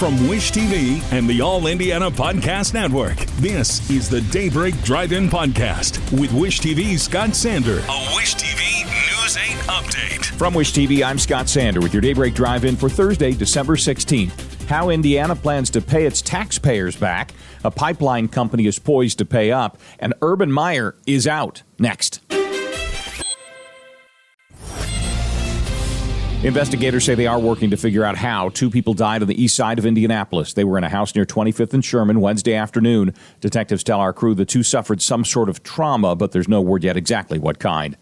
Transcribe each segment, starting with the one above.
From Wish TV and the All Indiana Podcast Network, this is the Daybreak Drive-In Podcast with Wish TV's Scott Sander. A Wish TV News 8 update. From Wish TV, I'm Scott Sander with your Daybreak Drive-In for Thursday, December 16th. How Indiana plans to pay its taxpayers back, a pipeline company is poised to pay up, and Urban Meyer is out. Next. Investigators say they are working to figure out how two people died on the east side of Indianapolis. They were in a house near 25th and Sherman Wednesday afternoon. Detectives tell our crew the two suffered some sort of trauma, but there's no word yet exactly what kind.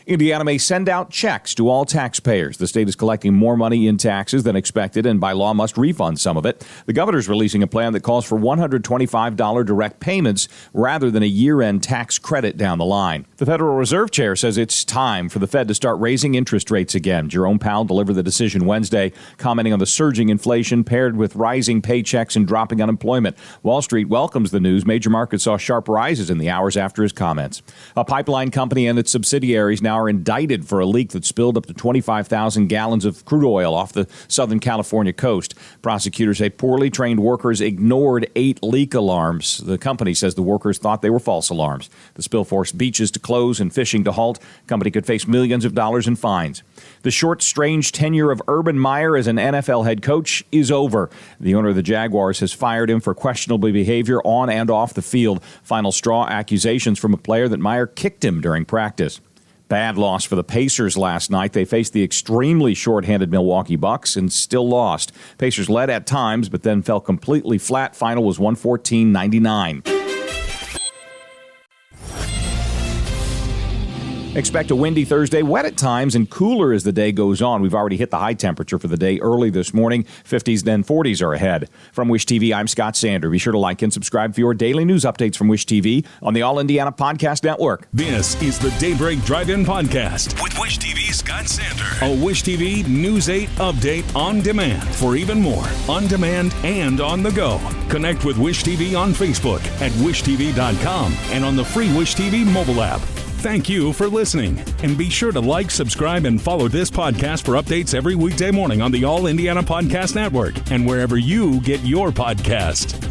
Indiana may send out checks to all taxpayers. The state is collecting more money in taxes than expected and by law must refund some of it. The governor's releasing a plan that calls for $125 direct payments rather than a year-end tax credit down the line. The Federal Reserve Chair says it's time for the Fed to start raising interest rates again. Jerome Powell delivered the decision Wednesday, commenting on the surging inflation paired with rising paychecks and dropping unemployment. Wall Street welcomes the news. Major markets saw sharp rises in the hours after his comments. A pipeline company and its subsidiaries now are indicted for a leak that spilled up to 25,000 gallons of crude oil off the Southern California coast. Prosecutors say poorly trained workers ignored 8 leak alarms. The company says the workers thought they were false alarms. The spill forced beaches to close and fishing to halt. The company could face millions of dollars in fines. The short, strange tenure of Urban Meyer as an NFL head coach is over. The owner of the Jaguars has fired him for questionable behavior on and off the field. Final straw, accusations from a player that Meyer kicked him during practice. Bad loss for the Pacers last night. They faced the extremely short-handed Milwaukee Bucks and still lost. Pacers led at times, but then fell completely flat. Final was 114-99. Expect a windy Thursday, wet at times, and cooler as the day goes on. We've already hit the high temperature for the day early this morning. 50s, then 40s are ahead. From Wish TV, I'm Scott Sander. Be sure to like and subscribe for your daily news updates from Wish TV on the All Indiana Podcast Network. This is the Daybreak Drive-In Podcast with Wish TV's Scott Sander. A Wish TV News 8 update on demand for even more on demand and on the go. Connect with Wish TV on Facebook at wishtv.com and on the free Wish TV mobile app. Thank you for listening, and be sure to like, subscribe, and follow this podcast for updates every weekday morning on the All Indiana Podcast Network and wherever you get your podcast.